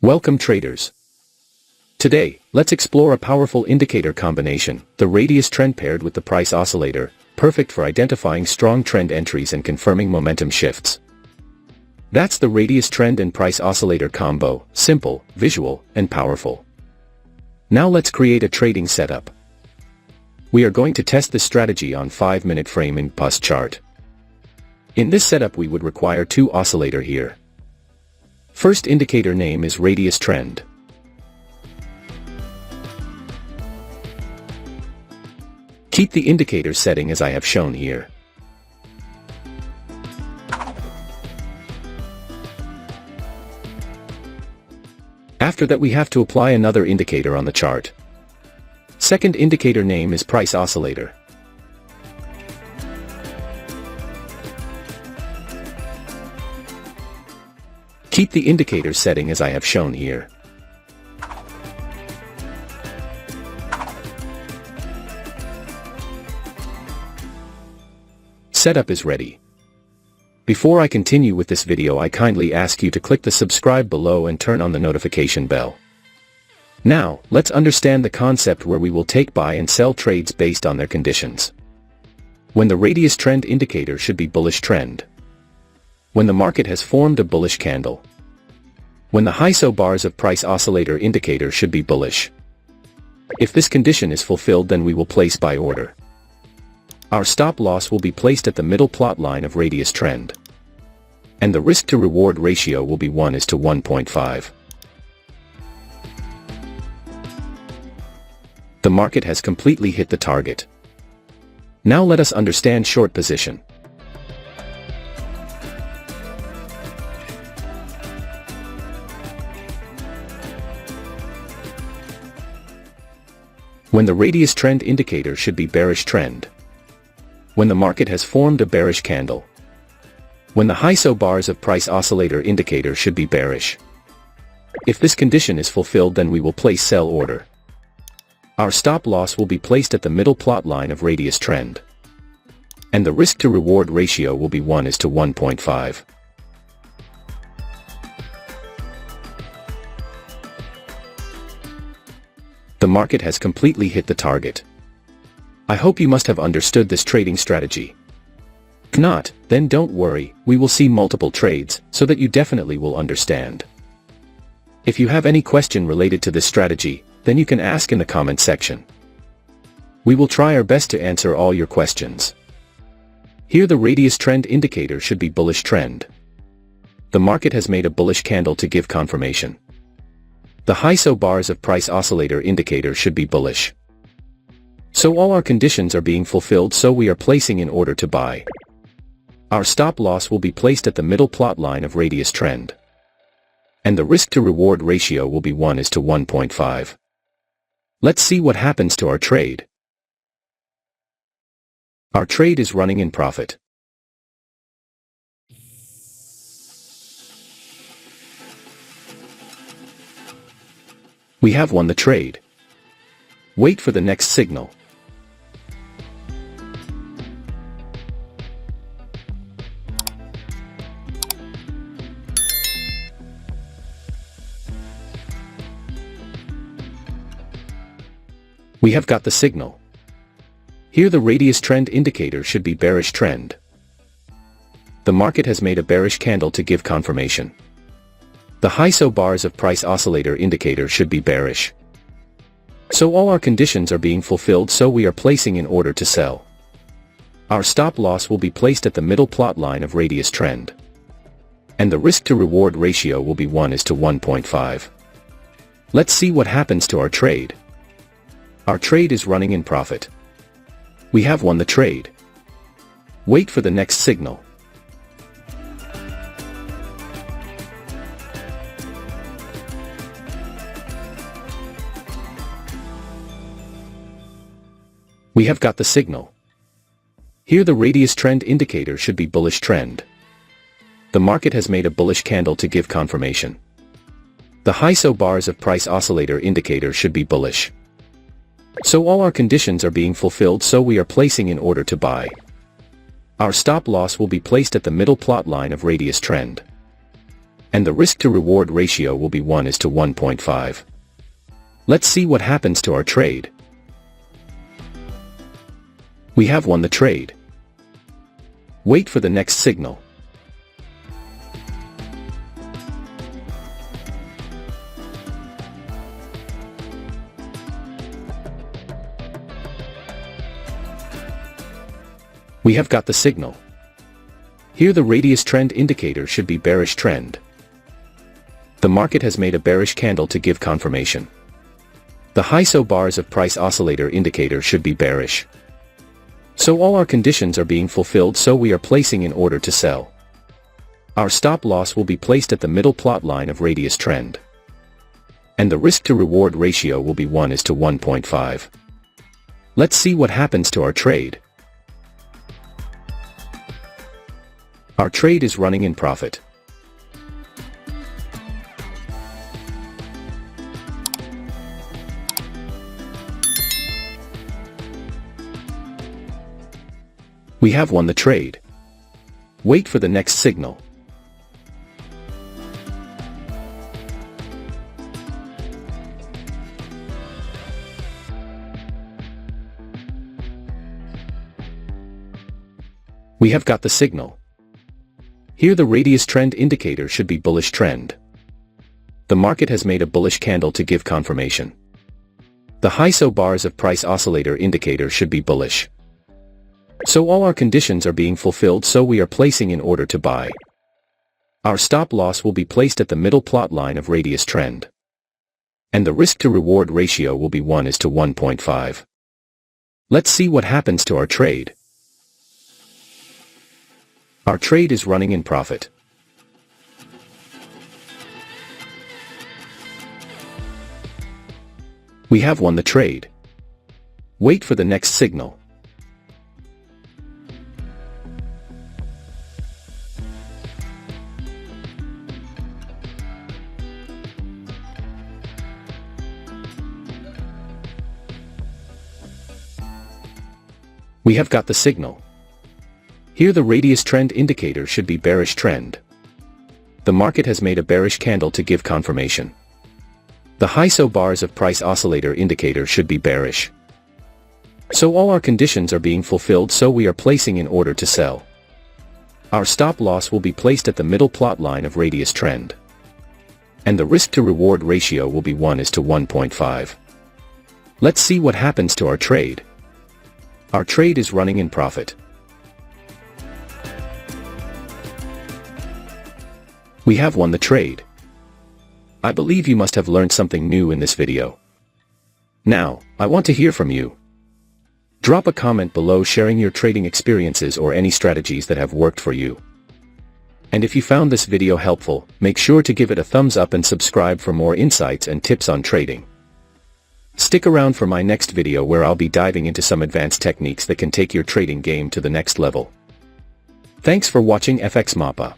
Welcome traders. Today, let's explore a powerful indicator combination, the radius trend paired with the price oscillator, perfect for identifying strong trend entries and confirming momentum shifts. That's the radius trend and price oscillator combo, simple, visual, and powerful. Now let's create a trading setup. We are going to test this strategy on 5-minute frame in PUS chart. In this setup we would require two oscillator here. First indicator name is radius trend. Keep the indicator setting as I have shown here. After that we have to apply another indicator on the chart. Second indicator name is price oscillator. Keep the indicator setting as I have shown here. Setup is ready. Before I continue with this video, I kindly ask you to click the subscribe below and turn on the notification bell. Now, let's understand the concept where we will take buy and sell trades based on their conditions. When the radius trend indicator should be bullish trend. When the market has formed a bullish candle. When the ISO bars of price oscillator indicator should be bullish. If this condition is fulfilled, then we will place buy order. Our stop loss will be placed at the middle plot line of radius trend. And the risk to reward ratio will be 1:1.5. The market has completely hit the target. Now let us understand short position. When the radius trend indicator should be bearish trend. When the market has formed a bearish candle. When the ISO bars of price oscillator indicator should be bearish. If this condition is fulfilled, then we will place sell order. Our stop loss will be placed at the middle plot line of radius trend. And the risk to reward ratio will be 1:1.5. The market has completely hit the target. I hope you must have understood this trading strategy. If not, then don't worry, we will see multiple trades, so that you definitely will understand. If you have any question related to this strategy, then you can ask in the comment section. We will try our best to answer all your questions. Here the radius trend indicator should be bullish trend. The market has made a bullish candle to give confirmation. The ISO bars of price oscillator indicator should be bullish. So all our conditions are being fulfilled, so we are placing in order to buy. Our stop loss will be placed at the middle plot line of radius trend. And the risk to reward ratio will be 1:1.5. Let's see what happens to our trade. Our trade is running in profit. We have won the trade. Wait for the next signal. We have got the signal. Here the radius trend indicator should be bearish trend. The market has made a bearish candle to give confirmation. The ISO bars of price oscillator indicator should be bearish. So all our conditions are being fulfilled, so we are placing in order to sell. Our stop loss will be placed at the middle plot line of radius trend. And the risk to reward ratio will be 1:1.5. Let's see what happens to our trade. Our trade is running in profit. We have won the trade. Wait for the next signal. We have got the signal. Here the radius trend indicator should be bullish trend. The market has made a bullish candle to give confirmation. The ISO bars of price oscillator indicator should be bullish. So all our conditions are being fulfilled, so we are placing in order to buy. Our stop loss will be placed at the middle plot line of radius trend. And the risk-to-reward ratio will be 1:1.5. Let's see what happens to our trade. We have won the trade. Wait for the next signal. We have got the signal. Here the radius trend indicator should be bearish trend. The market has made a bearish candle to give confirmation. The high-so bars of price oscillator indicator should be bearish. So all our conditions are being fulfilled, so we are placing in order to sell. Our stop loss will be placed at the middle plot line of radius trend. And the risk-to-reward ratio will be 1:1.5. Let's see what happens to our trade. Our trade is running in profit. We have won the trade. Wait for the next signal. We have got the signal. Here the radius trend indicator should be bullish trend. The market has made a bullish candle to give confirmation. The high-so bars of price oscillator indicator should be bullish. So all our conditions are being fulfilled, so we are placing in order to buy. Our stop loss will be placed at the middle plot line of radius trend. And the risk-to-reward ratio will be 1:1.5. Let's see what happens to our trade. Our trade is running in profit. We have won the trade. Wait for the next signal. We have got the signal. Here the radius trend indicator should be bearish trend. The market has made a bearish candle to give confirmation. The high-so bars of price oscillator indicator should be bearish. So all our conditions are being fulfilled, so we are placing in order to sell. Our stop loss will be placed at the middle plot line of radius trend. And the risk-to-reward ratio will be 1:1.5. Let's see what happens to our trade. Our trade is running in profit. We have won the trade. I believe you must have learned something new in this video. Now, I want to hear from you. Drop a comment below sharing your trading experiences or any strategies that have worked for you. And if you found this video helpful, make sure to give it a thumbs up and subscribe for more insights and tips on trading. Stick around for my next video where I'll be diving into some advanced techniques that can take your trading game to the next level. Thanks for watching FxMapa.